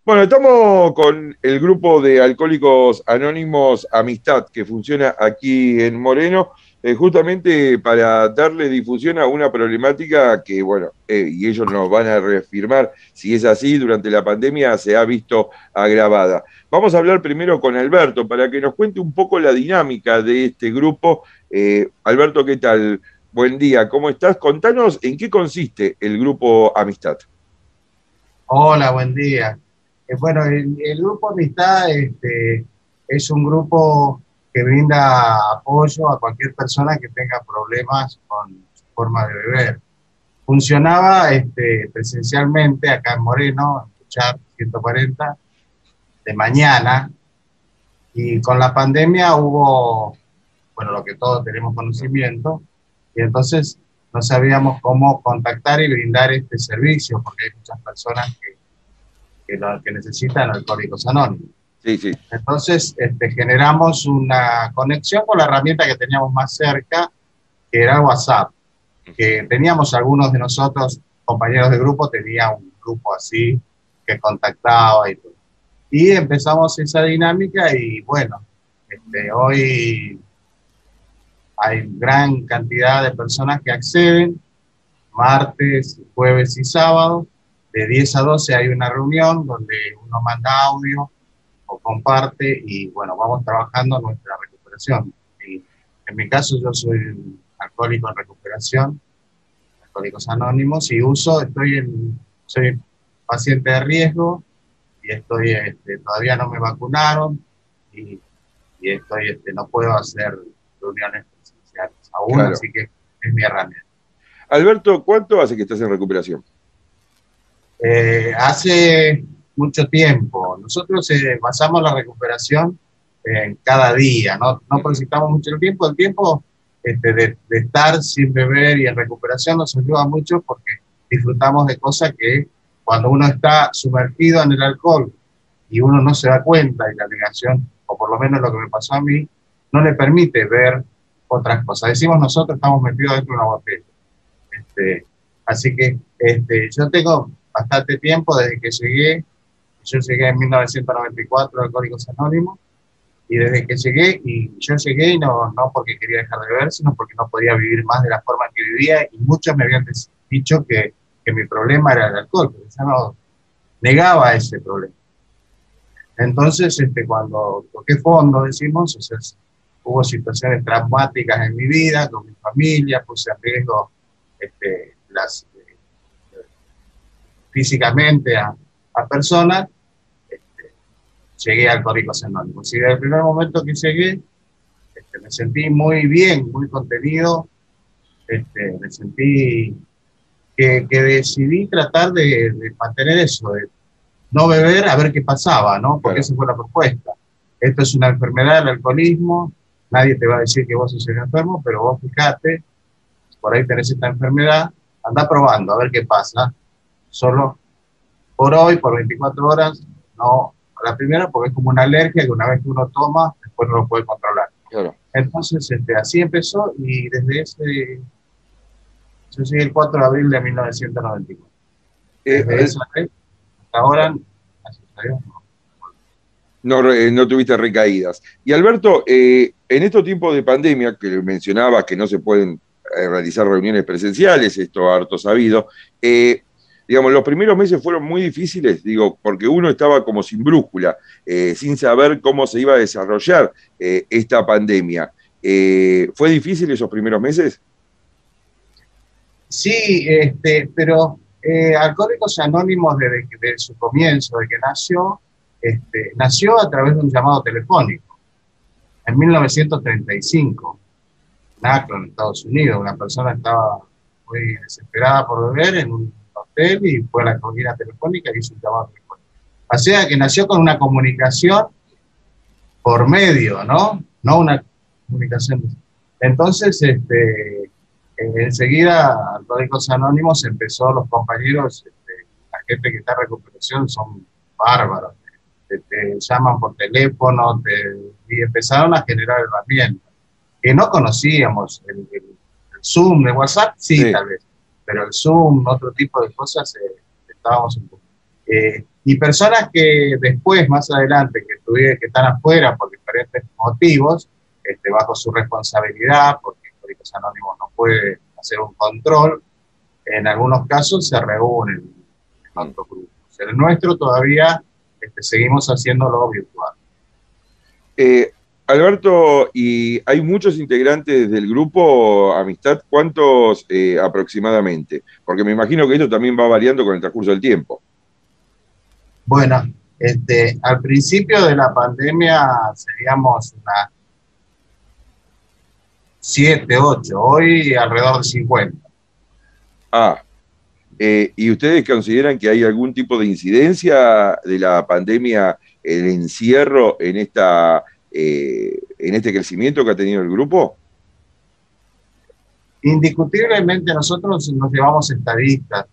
Bueno, estamos con el grupo de Alcohólicos Anónimos Amistad, que funciona aquí en Moreno, justamente para darle difusión a una problemática que, bueno, y ellos nos van a reafirmar si es así, durante la pandemia se ha visto agravada. Vamos a hablar primero con Alberto para que nos cuente un poco la dinámica de este grupo. Alberto, ¿qué tal? Buen día, ¿cómo estás? Contanos en qué consiste el grupo Amistad. Hola, buen día. Bueno, el grupo Amistad es un grupo que brinda apoyo a cualquier persona que tenga problemas con su forma de beber. Funcionaba presencialmente acá en Moreno, en Cuchar 140, de mañana, y con la pandemia hubo, bueno, lo que todos tenemos conocimiento, y entonces no sabíamos cómo contactar y brindar este servicio, porque hay muchas personas que necesitan Alcohólicos Anónimos. Sí, sí. Entonces, generamos una conexión con la herramienta que teníamos más cerca, que era WhatsApp, que teníamos algunos de nosotros, compañeros de grupo, tenía un grupo así que contactaba y todo. Y empezamos esa dinámica y bueno, hoy hay gran cantidad de personas que acceden, martes, jueves y sábado, de 10 a 12 hay una reunión donde uno manda audio o comparte y bueno, vamos trabajando nuestra recuperación. Y en mi caso yo soy un alcohólico en recuperación, Alcohólicos Anónimos, y soy paciente de riesgo y todavía no me vacunaron y, no puedo hacer reuniones presenciales aún, Claro. así que es mi herramienta. Alberto, ¿cuánto hace que estás en recuperación? Hace mucho tiempo. Nosotros basamos la recuperación en cada día, no Ujú. necesitamos mucho el tiempo de estar sin beber y en recuperación nos ayuda mucho porque disfrutamos de cosas que cuando uno está sumergido en el alcohol y uno no se da cuenta y la negación, o por lo menos lo que me pasó a mí, no le permite ver otras cosas. Decimos nosotros estamos metidos dentro de una botella. Este, Así que yo tengo bastante tiempo desde que yo llegué en 1994 a Alcohólicos Anónimos, y desde que llegué, y yo llegué y no porque quería dejar de beber, sino porque no podía vivir más de la forma que vivía, y muchos me habían dicho que mi problema era el alcohol, pero yo no negaba ese problema. Entonces, cuando toqué fondo, decimos, o sea, hubo situaciones traumáticas en mi vida, con mi familia, puse en riesgo físicamente a personas, este, llegué a Alcohólicos Anónimos. Y desde el primer momento que llegué, me sentí muy bien, muy contenido, me sentí que decidí tratar de mantener eso, de no beber a ver qué pasaba, ¿no? Porque Claro, esa fue la propuesta. Esto es una enfermedad, el alcoholismo, nadie te va a decir que vos sos el enfermo, pero vos fijate, por ahí tenés esta enfermedad, anda probando a ver qué pasa. Solo por hoy, por 24 horas, no a la primera, porque es como una alergia que una vez que uno toma, después no lo puede controlar. claro. Entonces, así empezó y yo llegué el 4 de abril de 1994. Eh, Desde al- esa vez hasta ahora, gracias a Dios, no. no, no tuviste recaídas. Y Alberto, en estos tiempos de pandemia, que mencionabas que no se pueden realizar reuniones presenciales, esto harto sabido, digamos, los primeros meses fueron muy difíciles, digo, porque uno estaba como sin brújula, sin saber cómo se iba a desarrollar esta pandemia. ¿Fue difícil esos primeros meses? Sí, pero Alcohólicos Anónimos desde su comienzo, de que nació a través de un llamado telefónico en 1935, en Akron, Estados Unidos. Una persona estaba muy desesperada por beber en un hotel y fue a la cabina telefónica y hizo un llamado telefónico. O sea que nació con una comunicación por medio, ¿no? No una comunicación. Entonces, enseguida, Alcohólicos Anónimos empezó, los compañeros, la gente que está en recuperación son bárbaros. Te llaman por teléfono y empezaron a generar herramientas que no conocíamos. El Zoom de WhatsApp, sí, Sí, tal vez, pero el Zoom, otro tipo de cosas, estábamos un poco. Y personas que después, más adelante, que están afuera por diferentes motivos, bajo su responsabilidad, porque Alcohólicos Anónimos no puede hacer un control, en algunos casos se reúnen en otros grupos. El nuestro todavía seguimos haciéndolo virtual. Alberto, ¿y hay muchos integrantes del grupo Amistad? ¿Cuántos aproximadamente? Porque me imagino que esto también va variando con el transcurso del tiempo. Bueno, al principio de la pandemia seríamos unas 7, 8, hoy alrededor de 50. Ah, ¿y ustedes consideran que hay algún tipo de incidencia de la pandemia, el encierro en este crecimiento que ha tenido el grupo? Indiscutiblemente nosotros nos llevamos estadísticas,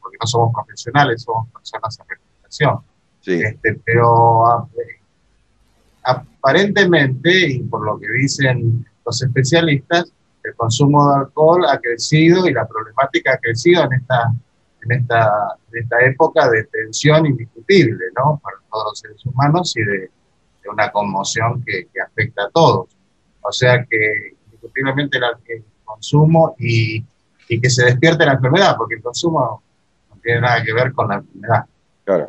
porque no somos profesionales, somos personas en recuperación. Sí. Pero aparentemente, y por lo que dicen los especialistas, el consumo de alcohol ha crecido y la problemática ha crecido en esta época de tensión indiscutible, ¿no? Para todos los seres humanos y de una conmoción que afecta a todos. O sea que indiscutiblemente el consumo y que se despierte la enfermedad, porque el consumo no tiene nada que ver con la enfermedad. Claro.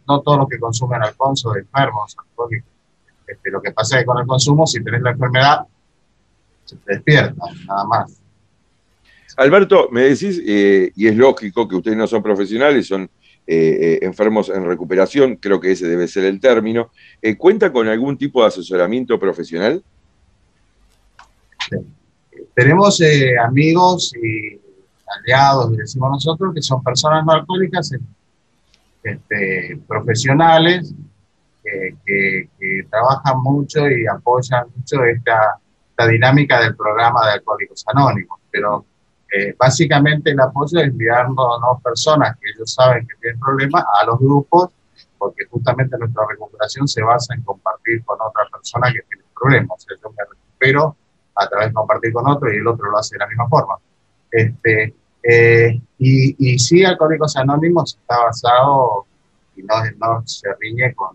No todos los que consumen alcohol son enfermos, alcohólicos. Lo que pasa es que con el consumo, si tenés la enfermedad, se te despierta, nada más. Alberto, me decís, y es lógico que ustedes no son profesionales, son enfermos en recuperación, creo que ese debe ser el término. ¿Cuenta con algún tipo de asesoramiento profesional? Sí. Tenemos amigos y aliados, decimos nosotros, que son personas no alcohólicas, profesionales, que trabajan mucho y apoyan mucho esta dinámica del programa de Alcohólicos Anónimos. Pero básicamente el apoyo es enviarnos personas que ellos saben que tienen problemas a los grupos, porque justamente nuestra recuperación se basa en compartir con otra persona que tiene problemas. O sea, yo me recupero a través de compartir con otro y el otro lo hace de la misma forma. Y sí, Alcohólicos Anónimos está basado y no se riñe con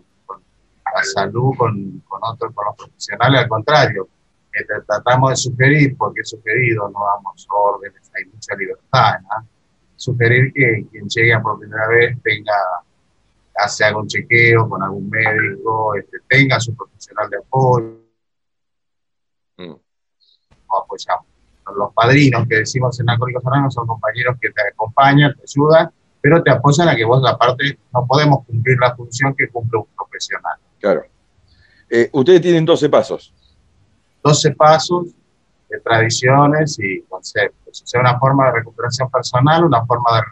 la salud, con los profesionales, al contrario. Tratamos de sugerir, porque es sugerido, no damos órdenes, hay mucha libertad, ¿no? Sugerir que quien llegue por primera vez se haga un chequeo con algún médico, tenga su profesional de apoyo. Apoyamos. Los padrinos que decimos en Alcohólicos Anónimos son compañeros que te acompañan, te ayudan, pero te apoyan a que vos, aparte, no podemos cumplir la función que cumple un profesional. Claro. Ustedes tienen 12 pasos. 12 pasos de tradiciones y conceptos. O sea, una forma de recuperación personal, una forma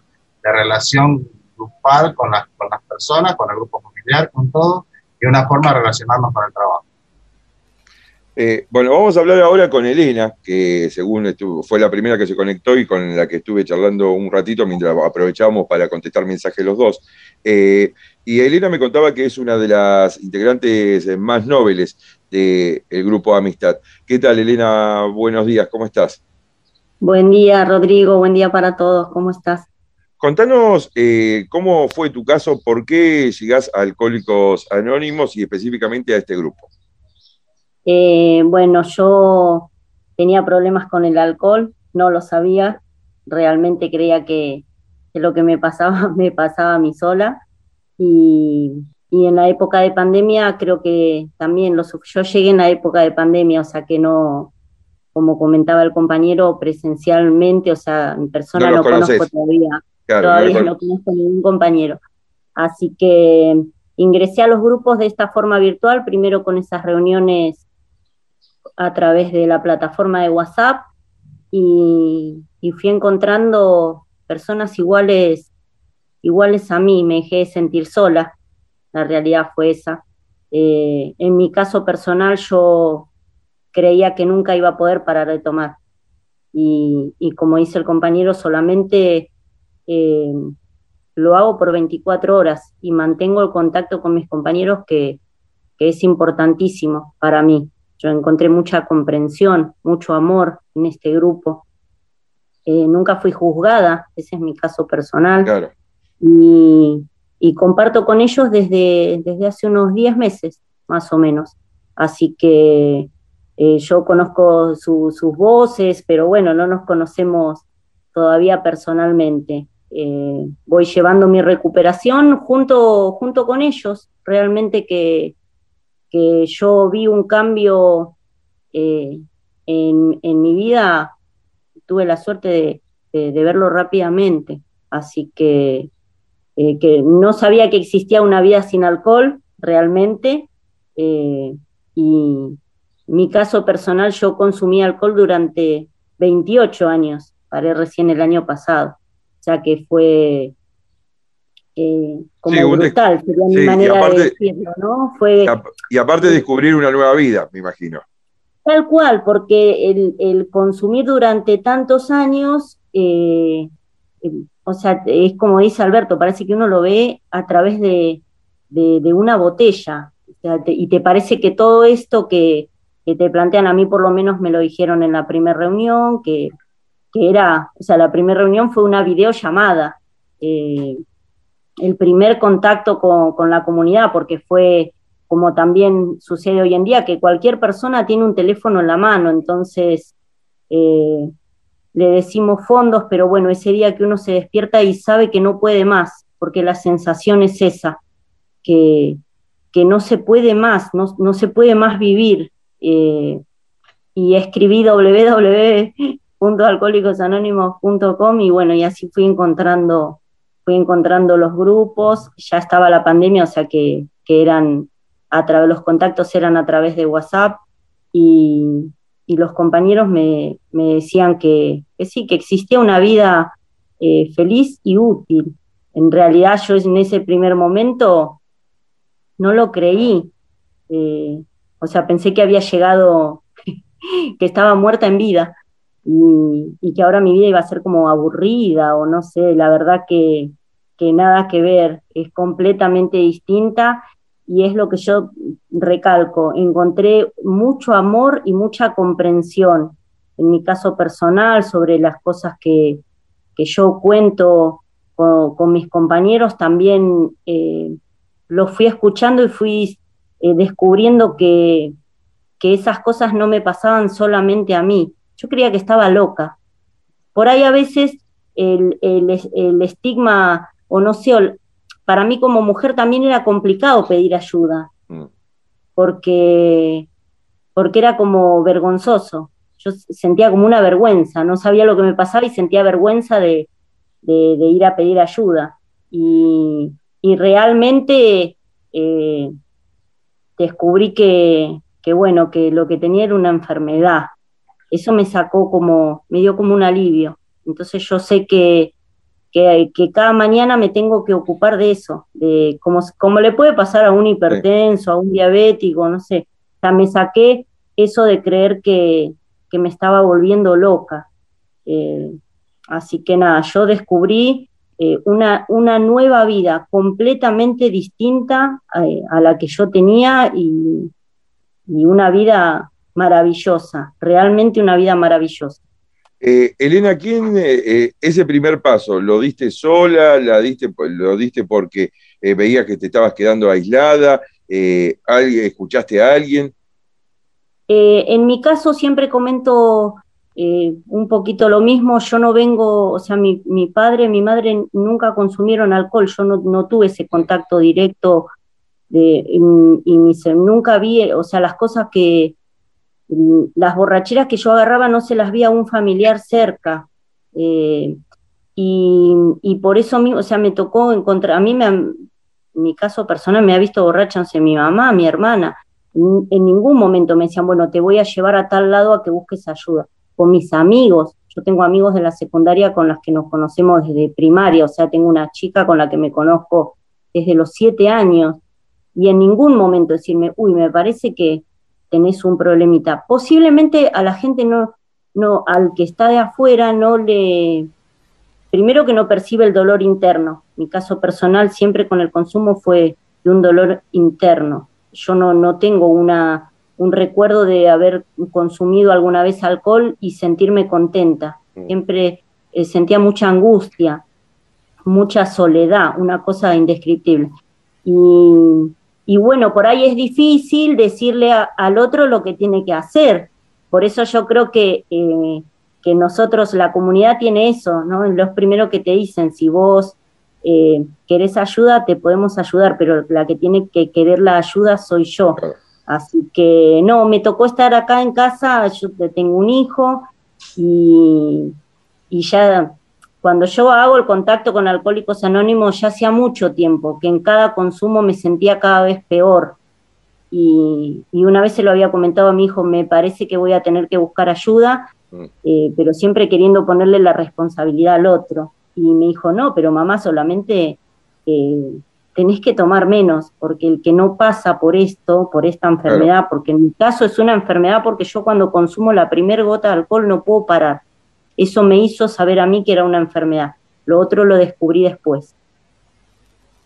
de relación grupal con las personas, con el grupo familiar, con todo, y una forma de relacionarnos con el trabajo. Bueno, vamos a hablar ahora con Elena, que según fue la primera que se conectó y con la que estuve charlando un ratito mientras aprovechábamos para contestar mensajes los dos. Y Elena me contaba que es una de las integrantes más nobles del grupo Amistad. ¿Qué tal, Elena? Buenos días, ¿cómo estás? Buen día, Rodrigo, buen día para todos, ¿cómo estás? Contanos cómo fue tu caso, por qué llegás a Alcohólicos Anónimos y específicamente a este grupo. Bueno, yo tenía problemas con el alcohol, no lo sabía, realmente creía que lo que me pasaba a mí sola, y en la época de pandemia creo que también yo llegué en la época de pandemia, o sea que no, como comentaba el compañero, presencialmente, o sea, en persona no conozco todavía, claro, no conozco ningún compañero. Así que ingresé a los grupos de esta forma virtual, primero con esas reuniones a través de la plataforma de WhatsApp, y fui encontrando personas iguales a mí, me dejé sentir sola, la realidad fue esa. En mi caso personal yo creía que nunca iba a poder parar de tomar, y como dice el compañero, solamente lo hago por 24 horas y mantengo el contacto con mis compañeros, que es importantísimo para mí. Yo encontré mucha comprensión, mucho amor en este grupo. Nunca fui juzgada, ese es mi caso personal. Claro. y comparto con ellos desde hace unos 10 meses, más o menos. Así que yo conozco sus voces, pero bueno, no nos conocemos todavía personalmente. Voy llevando mi recuperación junto con ellos, realmente que yo vi un cambio en mi vida, tuve la suerte de verlo rápidamente, así que no sabía que existía una vida sin alcohol realmente, y mi caso personal, yo consumí alcohol durante 28 años, paré recién el año pasado, o sea que fue Sí, como brutal, sería mi sí, manera de decirlo, ¿no? Fue y aparte descubrir una nueva vida, me imagino. tal cual, porque el consumir durante tantos años, o sea, es como dice Alberto, parece que uno lo ve a través de una botella, o sea, y te parece que todo esto que te plantean, a mí por lo menos me lo dijeron en la primera reunión, que era, o sea, la primera reunión fue una videollamada, el primer contacto con la comunidad, porque fue como también sucede hoy en día, que cualquier persona tiene un teléfono en la mano, entonces le decimos fondos, pero bueno, ese día que uno se despierta y sabe que no puede más, porque la sensación es esa, que, que no se puede más, no se puede más vivir, y escribí www.alcoholicosanónimos.com y bueno, y así fui encontrando los grupos, ya estaba la pandemia, o sea que eran los contactos eran a través de WhatsApp, y, y los compañeros me decían que sí, que existía una vida feliz y útil. En realidad yo en ese primer momento no lo creí, o sea, pensé que había llegado, que estaba muerta en vida, y que ahora mi vida iba a ser como aburrida o no sé, la verdad que nada que ver, es completamente distinta, y es lo que yo recalco, encontré mucho amor y mucha comprensión en mi caso personal sobre las cosas que yo cuento con mis compañeros, también los fui escuchando y fui descubriendo que esas cosas no me pasaban solamente a mí. Yo creía que estaba loca. Por ahí a veces el estigma, o no sé, para mí como mujer también era complicado pedir ayuda, porque, porque era como vergonzoso. Yo sentía como una vergüenza, no sabía lo que me pasaba y sentía vergüenza de ir a pedir ayuda. Y realmente descubrí que, bueno, que lo que tenía era una enfermedad. Eso me sacó como, me dio como un alivio. Entonces yo sé que cada mañana me tengo que ocupar de eso, de como le puede pasar a un hipertenso, a un diabético, no sé. O sea, me saqué eso de creer que me estaba volviendo loca. Eh, Así que nada, yo descubrí una nueva vida completamente distinta a la que yo tenía, y una vida maravillosa, realmente una vida maravillosa. Elena, ¿quién ese primer paso lo diste sola, lo diste porque veías que te estabas quedando aislada, escuchaste a alguien? En mi caso siempre comento un poquito lo mismo, yo no vengo, o sea, mi padre, mi madre nunca consumieron alcohol, yo no tuve ese contacto directo nunca vi, o sea, las cosas las borracheras que yo agarraba no se las vi a un familiar cerca, eh, y por eso mismo, o sea, me tocó encontrar, mi caso personal me ha visto borracha, no sé, mi mamá, mi hermana, en ningún momento me decían, bueno, te voy a llevar a tal lado a que busques ayuda. Con mis amigos, yo tengo amigos de la secundaria con las que nos conocemos desde primaria, o sea, tengo una chica con la que me conozco desde los 7 años, y en ningún momento decirme, uy, me parece que tenés un problemita. Posiblemente a la gente al que está de afuera primero que no percibe el dolor interno. Mi caso personal siempre con el consumo fue de un dolor interno. Yo no tengo un recuerdo de haber consumido alguna vez alcohol y sentirme contenta. Siempre sentía mucha angustia. mucha soledad, una cosa indescriptible. Y bueno, por ahí es difícil decirle al otro lo que tiene que hacer. Por eso yo creo que nosotros, la comunidad tiene eso, ¿no? Los primeros que te dicen, si vos querés ayuda, te podemos ayudar, pero la que tiene que querer la ayuda soy yo. Así que no, me tocó estar acá en casa, yo tengo un hijo y ya cuando yo hago el contacto con Alcohólicos Anónimos ya hacía mucho tiempo que en cada consumo me sentía cada vez peor. Y una vez se lo había comentado a mi hijo, me parece que voy a tener que buscar ayuda, pero siempre queriendo ponerle la responsabilidad al otro. Y me dijo, no, pero mamá, solamente tenés que tomar menos, porque el que no pasa por esto, por esta enfermedad, porque en mi caso es una enfermedad, porque yo cuando consumo la primera gota de alcohol no puedo parar. Eso me hizo saber a mí que era una enfermedad. Lo otro lo descubrí después.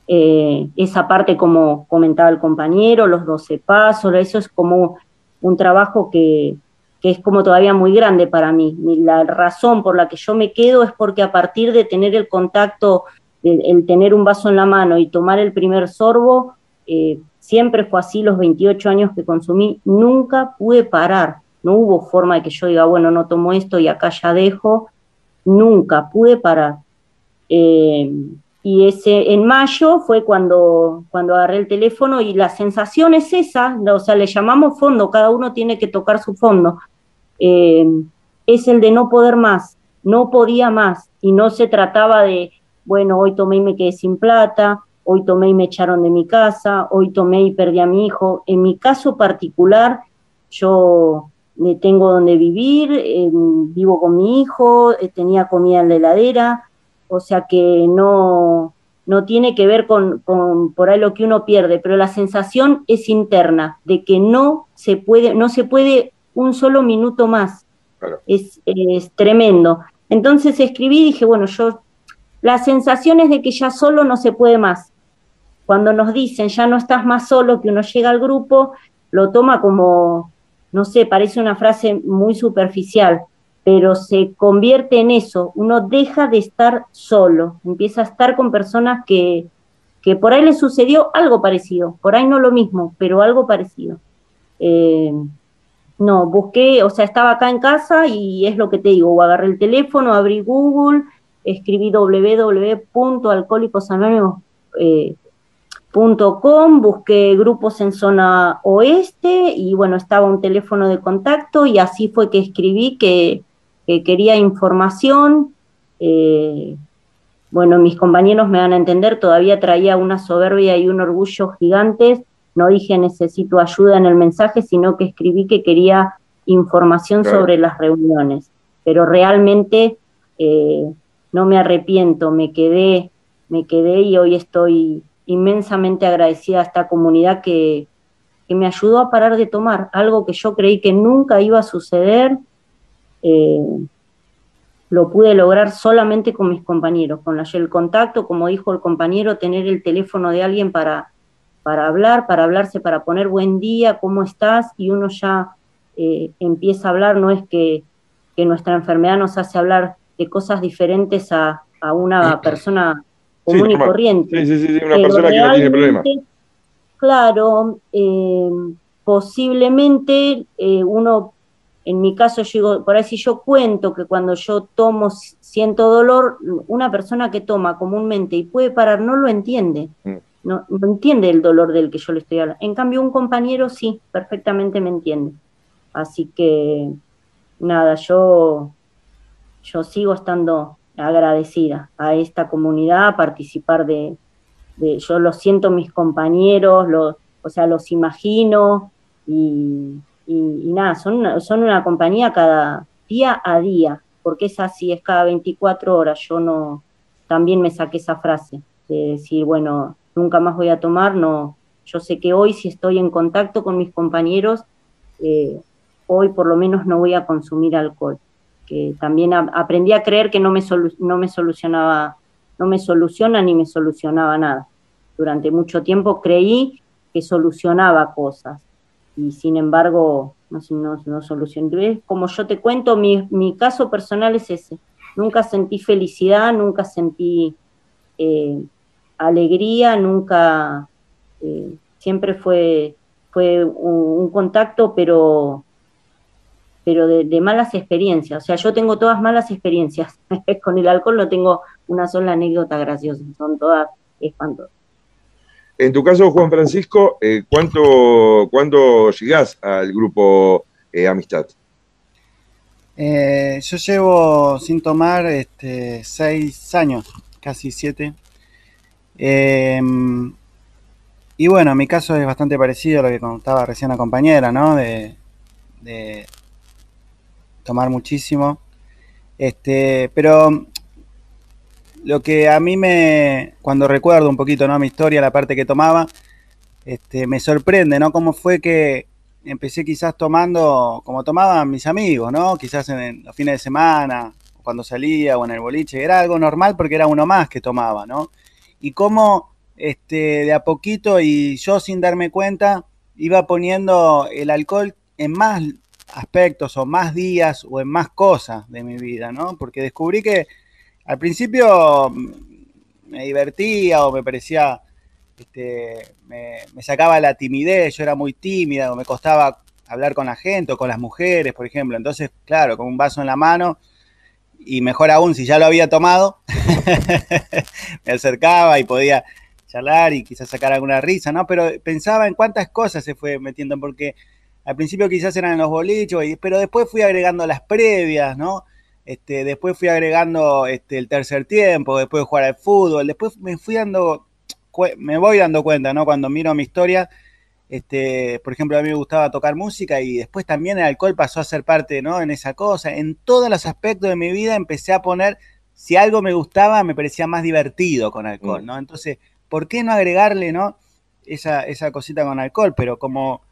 Esa parte, como comentaba el compañero, los 12 pasos, eso es como un trabajo que es como todavía muy grande para mí. La razón por la que yo me quedo es porque a partir de tener el contacto, el tener un vaso en la mano y tomar el primer sorbo, siempre fue así los 28 años que consumí, nunca pude parar. No hubo forma de que yo diga, bueno, no tomo esto y acá ya dejo. Nunca pude parar. Y en mayo fue cuando agarré el teléfono y la sensación es esa, o sea, le llamamos fondo, cada uno tiene que tocar su fondo. Es el de no poder más, no podía más. Y no se trataba de, bueno, hoy tomé y me quedé sin plata, hoy tomé y me echaron de mi casa, hoy tomé y perdí a mi hijo. En mi caso particular, yo tengo donde vivir, vivo con mi hijo, tenía comida en la heladera, o sea que no tiene que ver con por ahí lo que uno pierde, pero la sensación es interna, de que no se puede un solo minuto más. Claro. Es tremendo. Entonces escribí y dije, bueno, la sensación es de que ya solo no se puede más. Cuando nos dicen, ya no estás más solo, que uno llega al grupo, lo toma como, no sé, parece una frase muy superficial, pero se convierte en eso, uno deja de estar solo, empieza a estar con personas que por ahí le sucedió algo parecido, por ahí no lo mismo, pero algo parecido. No, busqué, o sea, estaba acá en casa y es lo que te digo, agarré el teléfono, abrí Google, escribí www.alcoholicosanónimos.com, busqué grupos en zona oeste y bueno, estaba un teléfono de contacto y así fue que escribí que quería información. Bueno, mis compañeros me van a entender, todavía traía una soberbia y un orgullo gigantes. No dije necesito ayuda en el mensaje, sino que escribí que quería información sobre las reuniones. Pero realmente no me arrepiento, me quedé y hoy estoy inmensamente agradecida a esta comunidad que me ayudó a parar de tomar, algo que yo creí que nunca iba a suceder. Lo pude lograr solamente con mis compañeros, con el contacto, como dijo el compañero, tener el teléfono de alguien para hablar, para hablarse, para poner buen día, ¿cómo estás? Y uno ya empieza a hablar, no es que nuestra enfermedad nos hace hablar de cosas diferentes a una persona común y corriente. Sí, una persona que no tiene problema. Claro, posiblemente uno, en mi caso, yo digo, por ahí si yo cuento que cuando yo tomo siento dolor, una persona que toma comúnmente y puede parar no lo entiende. No entiende el dolor del que yo le estoy hablando. En cambio, un compañero sí, perfectamente me entiende. Así que, nada, yo sigo estando agradecida a esta comunidad, a participar yo lo siento mis compañeros, o sea, los imagino, y nada, son una compañía cada día a día, porque es así, es cada 24 horas. Yo también me saqué esa frase, de decir, bueno, nunca más voy a tomar, no, yo sé que hoy si estoy en contacto con mis compañeros, hoy por lo menos no voy a consumir alcohol, que también aprendí a creer que no me soluciona ni me solucionaba nada. Durante mucho tiempo creí que solucionaba cosas, y sin embargo no solucioné. Como yo te cuento, mi caso personal es ese. Nunca sentí felicidad, nunca sentí eh, alegría, nunca, siempre fue un contacto, pero de malas experiencias. O sea, yo tengo todas malas experiencias. Con el alcohol no tengo una sola anécdota graciosa, son todas espantosas. En tu caso, Juan Francisco, ¿cuándo llegás al grupo Amistad? Yo llevo sin tomar 6 años, casi 7. Eh, y bueno, mi caso es bastante parecido a lo que contaba recién la compañera, ¿no? De tomar muchísimo. Pero lo que a mí cuando recuerdo un poquito, ¿no? Mi historia, la parte que tomaba, me sorprende, ¿no? Cómo fue que empecé quizás tomando como tomaban mis amigos, ¿no? Quizás en los fines de semana, cuando salía o en el boliche. Era algo normal porque era uno más que tomaba, ¿no? Y cómo de a poquito y yo sin darme cuenta iba poniendo el alcohol en más aspectos o más días o en más cosas de mi vida, ¿no? Porque descubrí que al principio me divertía o me parecía me sacaba la timidez, yo era muy tímida, o me costaba hablar con la gente o con las mujeres, por ejemplo. Entonces, claro, con un vaso en la mano, y mejor aún si ya lo había tomado, me acercaba y podía charlar y quizás sacar alguna risa, ¿no? Pero pensaba en cuántas cosas se fue metiendo, porque al principio quizás eran los bolichos, pero después fui agregando las previas, ¿no? Después fui agregando el tercer tiempo, después de jugar al fútbol, después me voy dando cuenta, ¿no? Cuando miro mi historia, por ejemplo, a mí me gustaba tocar música y después también el alcohol pasó a ser parte, ¿no? En esa cosa. En todos los aspectos de mi vida empecé a poner, si algo me gustaba, me parecía más divertido con alcohol, ¿no? Entonces, ¿por qué no agregarle, ¿no? Esa cosita con alcohol? Pero como...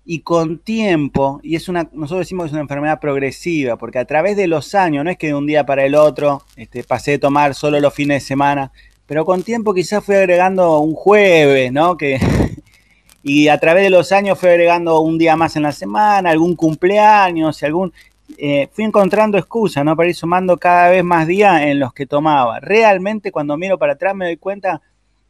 Y con tiempo, y nosotros decimos que es una enfermedad progresiva, porque a través de los años, no es que de un día para el otro pasé a tomar solo los fines de semana, pero con tiempo quizás fui agregando un jueves, ¿no? Y a través de los años fui agregando un día más en la semana, algún cumpleaños, fui encontrando excusas, ¿no? Para ir sumando cada vez más días en los que tomaba. Realmente cuando miro para atrás me doy cuenta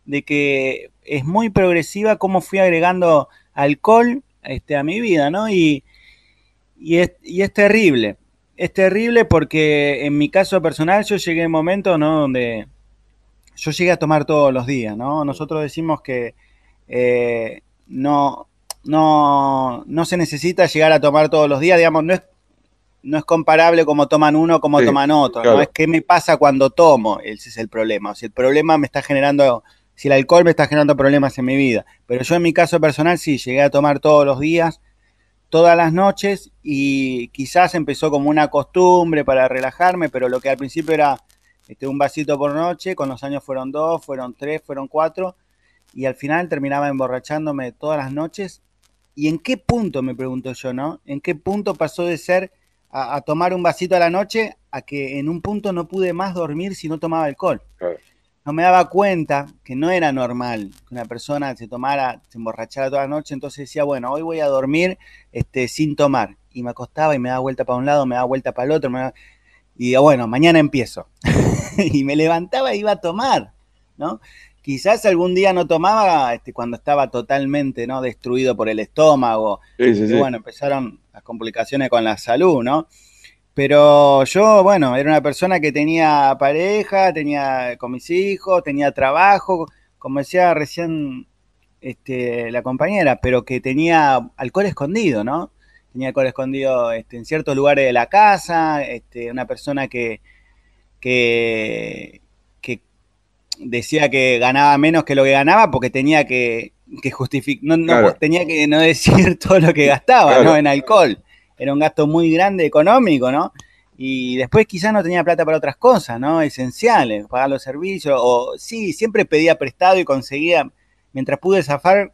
de que es muy progresiva cómo fui agregando alcohol a mi vida, ¿no? Y es terrible. Es terrible porque en mi caso personal yo llegué a un momento, ¿no? Donde yo llegué a tomar todos los días, ¿no? Nosotros decimos que no se necesita llegar a tomar todos los días, digamos, no es comparable como toman uno como toman otro, claro. No es qué me pasa cuando tomo, ese es el problema. O si el problema me está generando, si el alcohol me está generando problemas en mi vida. Pero yo en mi caso personal sí, llegué a tomar todos los días, todas las noches, y quizás empezó como una costumbre para relajarme, pero lo que al principio era un vasito por noche, con los años fueron 2, fueron 3, fueron 4, y al final terminaba emborrachándome todas las noches. ¿Y en qué punto, me pregunto yo, ¿no? ¿En qué punto pasó de ser a tomar un vasito a la noche a que en un punto no pude más dormir si no tomaba alcohol? Claro. No me daba cuenta que no era normal que una persona se emborrachara toda la noche, entonces decía, bueno, hoy voy a dormir sin tomar. Y me acostaba y me daba vuelta para un lado, me daba vuelta para el otro, y digo, bueno, mañana empiezo. Y me levantaba e iba a tomar, ¿no? Quizás algún día no tomaba cuando estaba totalmente, ¿no? Destruido por el estómago. Sí. Bueno, empezaron las complicaciones con la salud, ¿no? Pero yo, bueno, era una persona que tenía pareja, tenía con mis hijos, tenía trabajo, como decía recién la compañera, pero que tenía alcohol escondido, ¿no? Tenía alcohol escondido en ciertos lugares de la casa, una persona que decía que ganaba menos que lo que ganaba porque tenía que justificar, claro. Tenía que no decir todo lo que gastaba, claro. ¿No? En alcohol. Era un gasto muy grande económico, ¿no? Y después quizás no tenía plata para otras cosas, ¿no? Esenciales, pagar los servicios, o sí, siempre pedía prestado y conseguía, mientras pude zafar,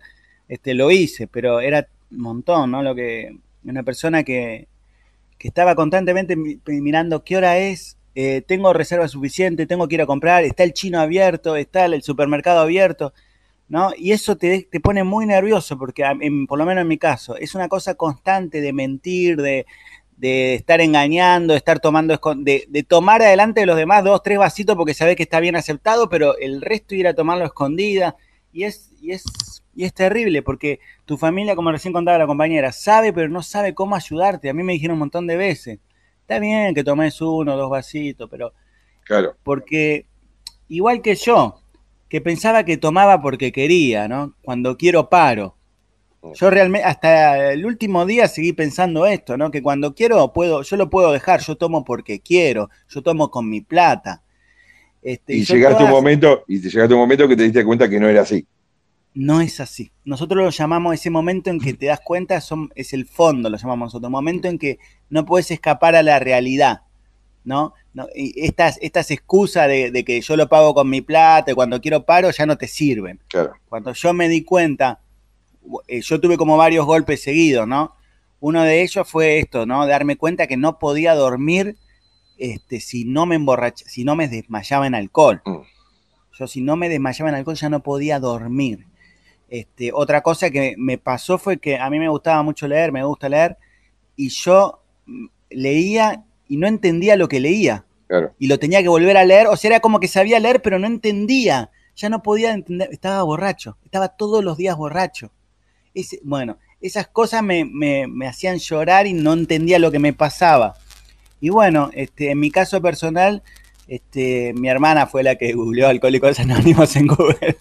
lo hice, pero era un montón, ¿no? Una persona que estaba constantemente mirando qué hora es, tengo reserva suficiente, tengo que ir a comprar, está el chino abierto, está el supermercado abierto, ¿no? Y eso te pone muy nervioso porque, por lo menos en mi caso, es una cosa constante de mentir, de de estar engañando, de estar tomando, de tomar adelante de los demás 2, 3 vasitos porque sabés que está bien aceptado, pero el resto ir a tomarlo a escondida. Y es terrible porque tu familia, como recién contaba la compañera, sabe, pero no sabe cómo ayudarte. A mí me dijeron un montón de veces, está bien que tomes 1 o 2 vasitos, pero... Claro. Porque, igual que yo, que pensaba que tomaba porque quería, ¿no? Cuando quiero paro. Yo realmente, hasta el último día seguí pensando esto, ¿no? Que cuando quiero, yo lo puedo dejar, yo tomo porque quiero, yo tomo con mi plata. Y llegaste un momento que te diste cuenta que no era así. No es así. Nosotros lo llamamos ese momento en que te das cuenta, es el fondo, lo llamamos nosotros, momento en que no puedes escapar a la realidad, ¿no? Y estas excusas de que yo lo pago con mi plata y cuando quiero paro ya no te sirven. Claro. Cuando yo me di cuenta, yo tuve como varios golpes seguidos, ¿no? Uno de ellos fue esto, ¿no? Darme cuenta que no podía dormir si no me desmayaba en alcohol. Yo si no me desmayaba en alcohol ya no podía dormir. Otra cosa que me pasó fue que a mí me gustaba mucho leer, me gusta leer, y yo leía y no entendía lo que leía. Claro. Y lo tenía que volver a leer, o sea, era como que sabía leer, pero no entendía. Ya no podía entender, estaba borracho, estaba todos los días borracho. Bueno, esas cosas me hacían llorar y no entendía lo que me pasaba. Y bueno, en mi caso personal, mi hermana fue la que googleó Alcohólicos Anónimos en Google.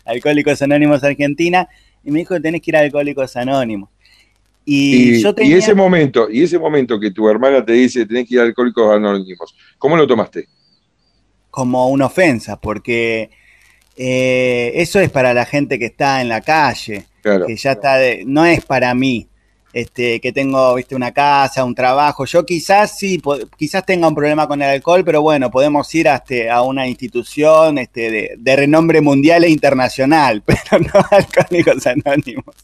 Alcohólicos Anónimos Argentina, y me dijo que tenés que ir a Alcohólicos Anónimos. Y ese momento que tu hermana te dice tenés que ir a Alcohólicos Anónimos, ¿cómo lo tomaste? Como una ofensa, porque eso es para la gente que está en la calle, claro, que ya está, no es para mí, que tengo, viste, una casa, un trabajo. Yo quizás sí, quizás tenga un problema con el alcohol, pero bueno, podemos ir a una institución de renombre mundial e internacional, pero no Alcohólicos Anónimos.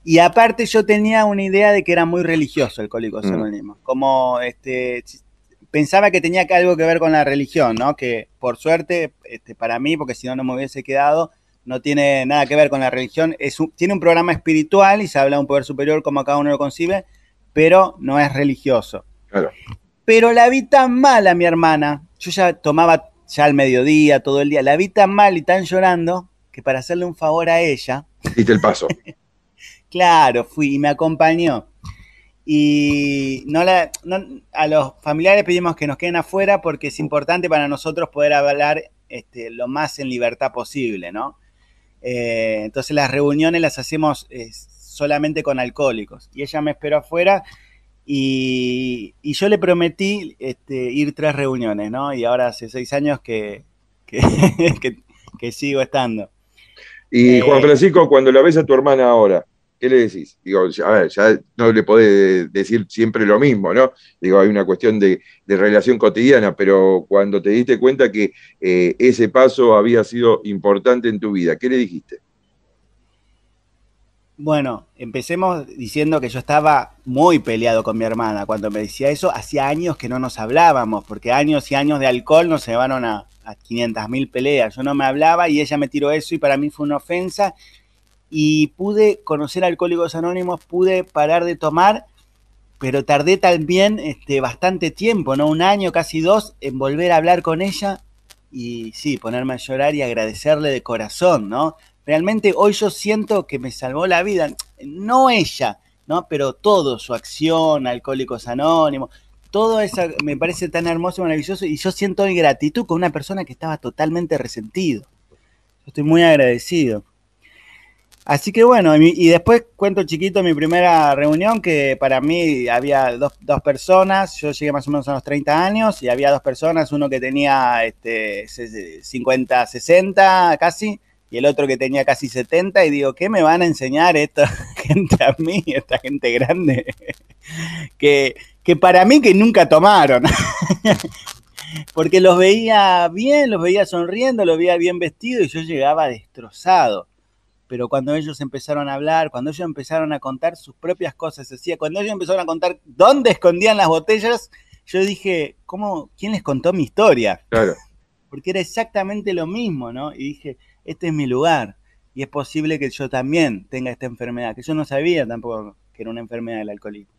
Y aparte yo tenía una idea de que era muy religioso Alcohólicos Anónimos, como pensaba que tenía algo que ver con la religión, ¿no? Que por suerte, para mí, porque si no, no me hubiese quedado, no tiene nada que ver con la religión. Tiene un programa espiritual y se habla de un poder superior como cada uno lo concibe, pero no es religioso. Claro. Pero la vi tan mal a mi hermana, yo ya tomaba ya al mediodía, todo el día, la vi tan mal y tan llorando, que para hacerle un favor a ella... Diste el paso. Claro, fui y me acompañó. Y a los familiares pedimos que nos queden afuera porque es importante para nosotros poder hablar lo más en libertad posible, ¿no? Entonces las reuniones las hacemos solamente con alcohólicos. Y ella me esperó afuera y yo le prometí ir 3 reuniones, ¿no? Y ahora hace 6 años que sigo estando. Y Juan Francisco, cuando la ves a tu hermana ahora, ¿qué le decís? Digo, a ver, ya no le podés decir siempre lo mismo, ¿no? Digo, hay una cuestión de relación cotidiana, pero cuando te diste cuenta que ese paso había sido importante en tu vida, ¿qué le dijiste? Bueno, empecemos diciendo que yo estaba muy peleado con mi hermana cuando me decía eso. Hacía años que no nos hablábamos, porque años y años de alcohol nos llevaron a 500.000 peleas. Yo no me hablaba y ella me tiró eso y para mí fue una ofensa. Y pude conocer a Alcohólicos Anónimos, pude parar de tomar, pero tardé también bastante tiempo, ¿no? 1 año, casi 2, en volver a hablar con ella y sí, ponerme a llorar y agradecerle de corazón, ¿no? Realmente hoy yo siento que me salvó la vida, no ella, ¿no? Pero todo, su acción, Alcohólicos Anónimos, todo eso me parece tan hermoso y maravilloso y yo siento hoy gratitud con una persona que estaba totalmente resentido. Yo estoy muy agradecido. Así que bueno, y después cuento chiquito mi primera reunión, que para mí había dos personas, yo llegué más o menos a los 30 años, y había 2 personas, uno que tenía 50, 60 casi, y el otro que tenía casi 70, y digo, ¿qué me van a enseñar esta gente a mí, esta gente grande? que para mí que nunca tomaron. Porque los veía bien, los veía sonriendo, los veía bien vestidos, y yo llegaba destrozado. Pero cuando ellos empezaron a hablar, cuando ellos empezaron a contar sus propias cosas, cuando ellos empezaron a contar dónde escondían las botellas, yo dije, ¿quién les contó mi historia? Claro. Porque era exactamente lo mismo, ¿no? Y dije, este es mi lugar, y es posible que yo también tenga esta enfermedad, que yo no sabía tampoco que era una enfermedad del alcoholismo.